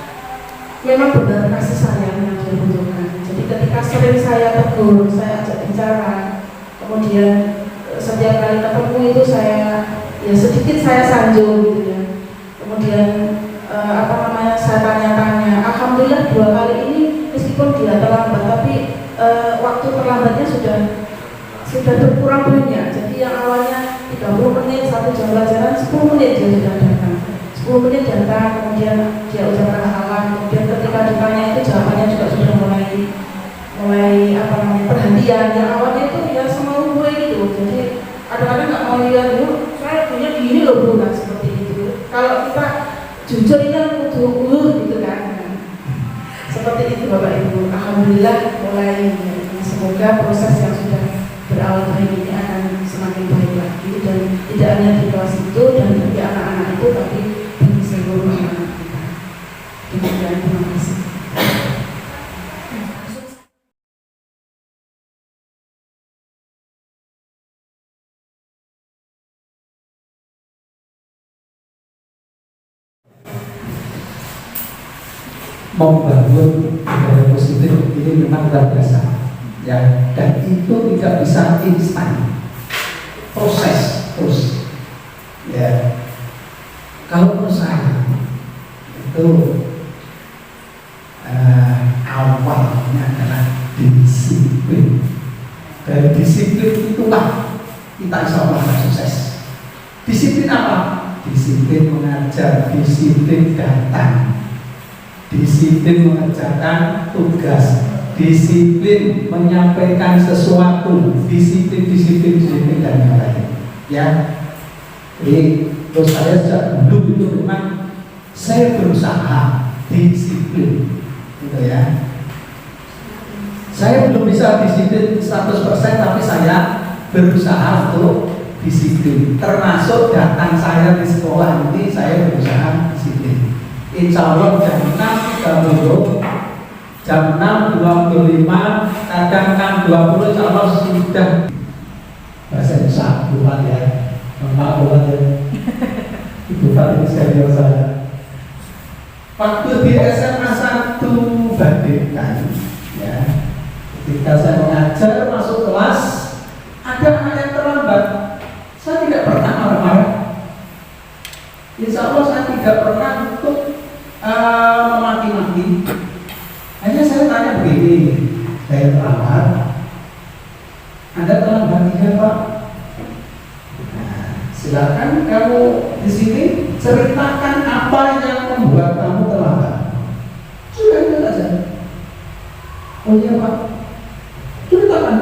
memang benar kasih sayang yang dia butuhkan. Jadi ketika sering saya tegur, saya ajak bicara, kemudian setiap kali ketemu itu saya ya sedikit saya sanjung gitu ya. Kemudian saya tanya-tanya, alhamdulillah 2 kali ini meskipun dia terlambat, tapi waktu terlambatnya sudah berkurang banyak. Jadi yang awalnya 30 menit, 1 jam pelajaran, 10 menit dia sudah datang. 10 menit datang, kemudian dia ucapkan salam, kemudian ketika ditanya itu jawabannya juga sudah mulai perhatian. Yang awalnya itu ya semau gue gitu. Jadi kadang-kadang nggak mau lihat dulu, saya punya gini loh Bu, kan seperti itu. Kalau kita jujur ini kudu gitu kan. Seperti itu Bapak Ibu. Alhamdulillah mulai semoga proses yang sudah berawal baik ini akan semakin baik lagi, dan tidak hanya di kelas itu dan bagi anak-anak itu, tapi bagi seluruh anak kita. Demikian, terima kasih. Membangun budaya positif ini memang luar biasa ya, dan itu tidak bisa instan, proses terus ya. Kalau perusahaan itu awalnya adalah disiplin, dari disiplin itulah kita insya Allah akan sukses. Disiplin apa? Disiplin mengajar, disiplin datang, disiplin mengerjakan tugas, disiplin menyampaikan sesuatu, disiplin dan yang lain ya. Jadi terus saya sejak dulu itu memang saya berusaha disiplin gitu ya. Saya belum bisa disiplin 100%, tapi saya berusaha untuk disiplin. Termasuk datang saya di sekolah ini saya berusaha disiplin. Insya Allah jam 6.30, jam 6.25, kadang kan 20, insya Allah sudah bahasa Indonesia bukan ya, maaf bukan ya, bukan ini serius saya. Waktu di SMA 1 bandingkan ya, ketika saya mengajar masuk kelas ada anak yang terlambat, saya tidak pernah marah-marah. Insya Allah saya tidak pernah untuk memaki-maki. Hanya saya tanya begini, saya terlambat, Anda terlambat ya Pak? Nah, silakan kamu di sini ceritakan apa yang membuat kamu terlambat. Sudah itu saja. Oh iya Pak, ceritakan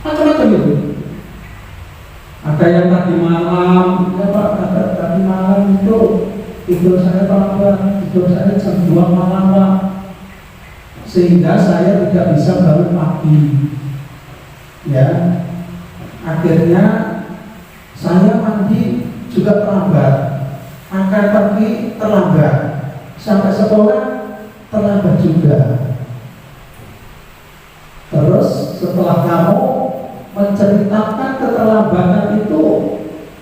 macam-macam itu. Ada yang tadi malam, ya Pak, tadi malam itu tidur saya terlambat, tidur saya jam 2 malam Pak, sehingga saya tidak bisa bangun pagi ya. Akhirnya saya mandi juga terlambat, makan pagi terlambat, sampai sekolah terlambat juga. Terus setelah kamu menceritakan keterlambatan itu,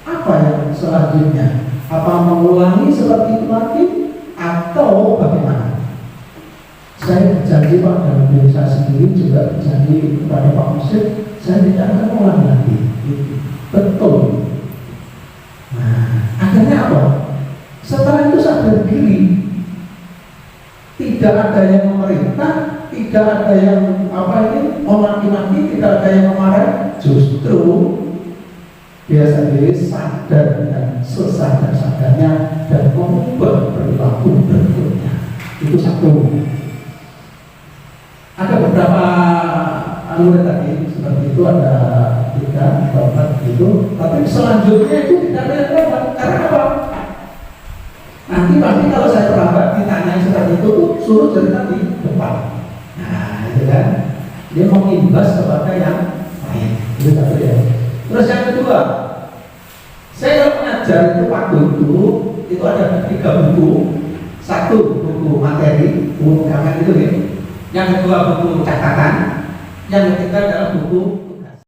apa yang selanjutnya? Apa mengulangi seperti itu lagi atau bagaimana? Saya berjanji Pak, dalam diri saya sendiri juga berjanji kepada Pak Musyid, saya tidak akan mengulangi lagi. Betul. Nah, akhirnya apa? Setelah itu sadar diri, tidak ada yang memerintah, tidak ada yang memaki-maki, tidak ada yang memarah, justru biasa diri sadar dan sesadar-sadarnya dan mengubah perilaku berikutnya. Itu satu. Ada beberapa alur tadi seperti itu, ada 3 atau 4 di itu, tapi selanjutnya itu tidak relevan. Karena apa? Nanti pasti kalau saya terlambat ditanya seperti itu tuh suruh cerita di depan. Nah itu kan, dia mau imbas kepada yang lain. Itu satu ya. Terus yang kedua, saya mengajar itu waktu itu ada 3 buku. Satu buku materi, buku rekaman itu ya. Yang kedua buku catatan, yang ketiga adalah buku tugas.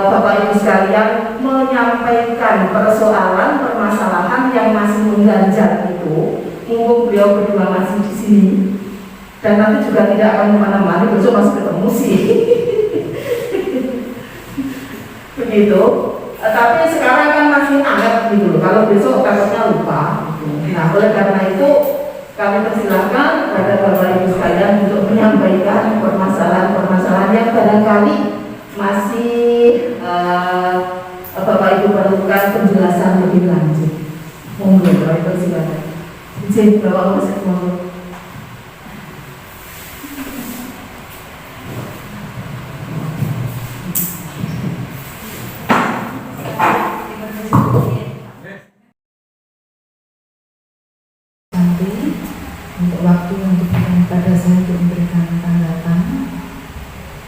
Bapak Ibu sekalian, menyampaikan persoalan permasalahan yang masih mengganjal itu, mumpung beliau berdua masih di sini, dan nanti juga tidak akan kemana-mana, besok masih ketemu sih. Begitu. Tapi sekarang kan masih anget gitu loh. Kalau besok takutnya lupa. Gitu. Nah, oleh karena itu kami persilahkan kepada Bapak Ibu sekalian untuk menyampaikan permasalahan-permasalahan yang barangkali masih Bapak Ibu perlukan penjelasan lebih lanjut. Monggo, Bapak Ibu silakan. Izin Bapak Ibu monggo. Untuk waktu yang diberikan pada saya untuk memberikan tanggapan.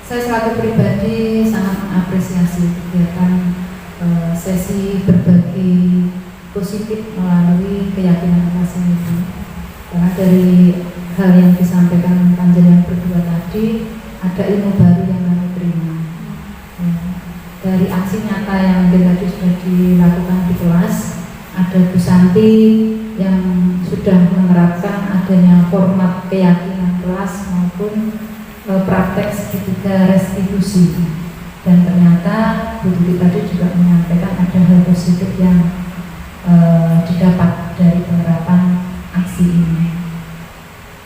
Saya selaku pribadi sangat mengapresiasi kegiatan sesi berbagi positif melalui keyakinan masing itu. Karena dari hal yang disampaikan panjenengan berdua tadi, ada ilmu baru yang kami terima. Dari aksi nyata yang tadi sudah dilakukan di kelas, ada Bu Santi yang sudah menerapkan adanya format keyakinan kelas maupun praktek segitiga restitusi, dan ternyata Bu Tuti tadi juga menyampaikan ada hal positif yang didapat dari penerapan aksi ini.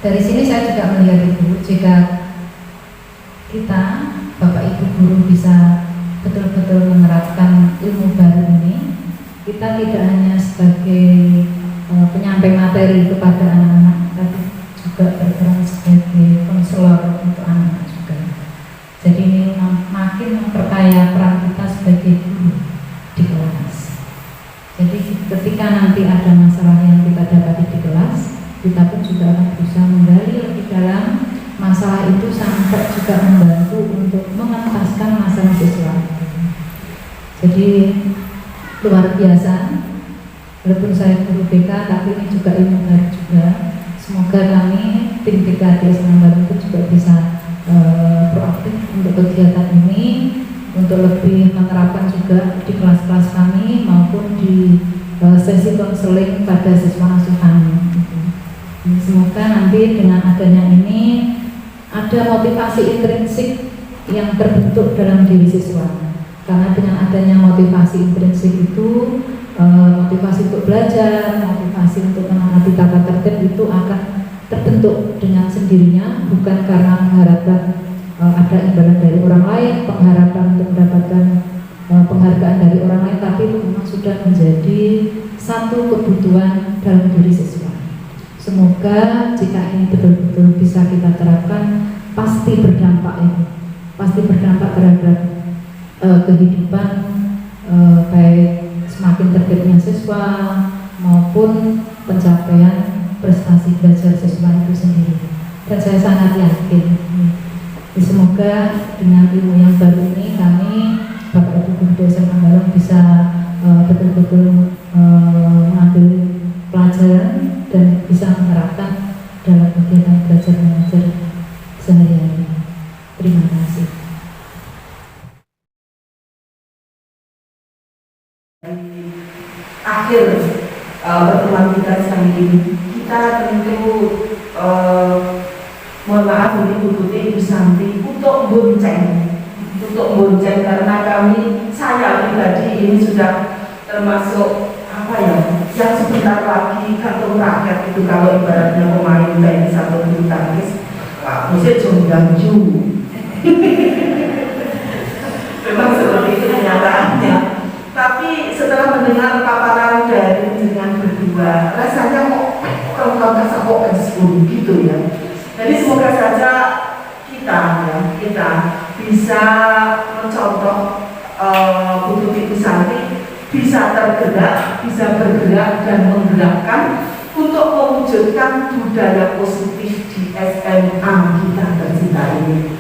Dari sini saya juga melihat itu, jika kita Bapak Ibu guru bisa betul-betul menerapkan ilmu baru ini, kita tidak hanya sebagai penyampai materi kepada anak-anak, tapi juga berperan sebagai konselor untuk anak-anak juga. Jadi ini makin memperkaya peran kita sebagai guru di kelas. Jadi ketika nanti ada masalah yang kita dapati di kelas, kita pun juga akan berusaha menggali lebih dalam masalah itu sampai juga membantu untuk mengentaskan masalah siswa. Jadi luar biasa. Walaupun saya guru BK, tapi ini juga ilmu baru juga. Semoga kami tim BKD Semarang itu juga bisa proaktif untuk kegiatan ini, untuk lebih menerapkan juga di kelas-kelas kami maupun di sesi konseling pada siswa asuhan. Semoga nanti dengan adanya ini ada motivasi intrinsik yang terbentuk dalam diri siswa. Karena dengan adanya motivasi intrinsik itu, motivasi untuk belajar, motivasi untuk menaati tata tertib itu akan terbentuk dengan sendirinya, bukan karena mengharapkan ada imbalan dari orang lain, pengharapan untuk mendapatkan penghargaan dari orang lain, tapi itu memang sudah menjadi satu kebutuhan dalam diri siswa. Semoga jika ini betul-betul bisa kita terapkan, pasti berdampak ini, pasti berdampak terhadap kehidupan baik semakin tertibnya siswa maupun pencapaian prestasi belajar siswa itu sendiri. Dan saya sangat yakin, semoga dengan ilmu yang baru ini kami Bapak Ibu Guru Dosen Anggaran bisa betul-betul mengambil pelajaran dan bisa menerapkan dalam kegiatan belajar mengajar sehari-hari. Terima kasih. Akhir pertemuan kita siang ini, kita tentu mohon maaf ini Bu Tuti, Ibu Santi untuk bonceng karena saya pribadi ini sudah termasuk apa ya, yang sebentar lagi kantung rakyat itu kalau ibaratnya pemain tenis atau bulu tangkis, mesti jongganju. Memang seperti itu kenyataannya. Tapi setelah mendengar paparan dari dengan berdua, rasanya kok orang kasar kok gitu ya. Jadi semoga saja kita bisa mencontoh Bu Tuti Santi bisa tergerak, bisa bergerak dan menggerakkan untuk mewujudkan budaya positif di SMA kita tercinta ini.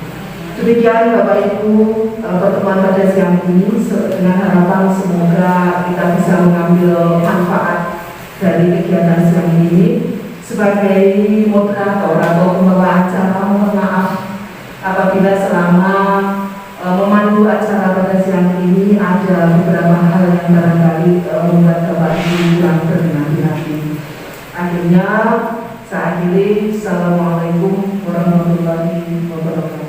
Demikian Bapak Ibu pertemuan pada siang ini dengan harapan semoga kita bisa mengambil manfaat dari kegiatan siang ini. Sebagai moderator atau pembawa acara, mohon maaf apabila selama memandu acara pada siang ini ada beberapa hal yang barangkali membuat Bapak Ibu kurang berhati-hati. Akhirnya saya akhiri. Assalamualaikum warahmatullahi wabarakatuh.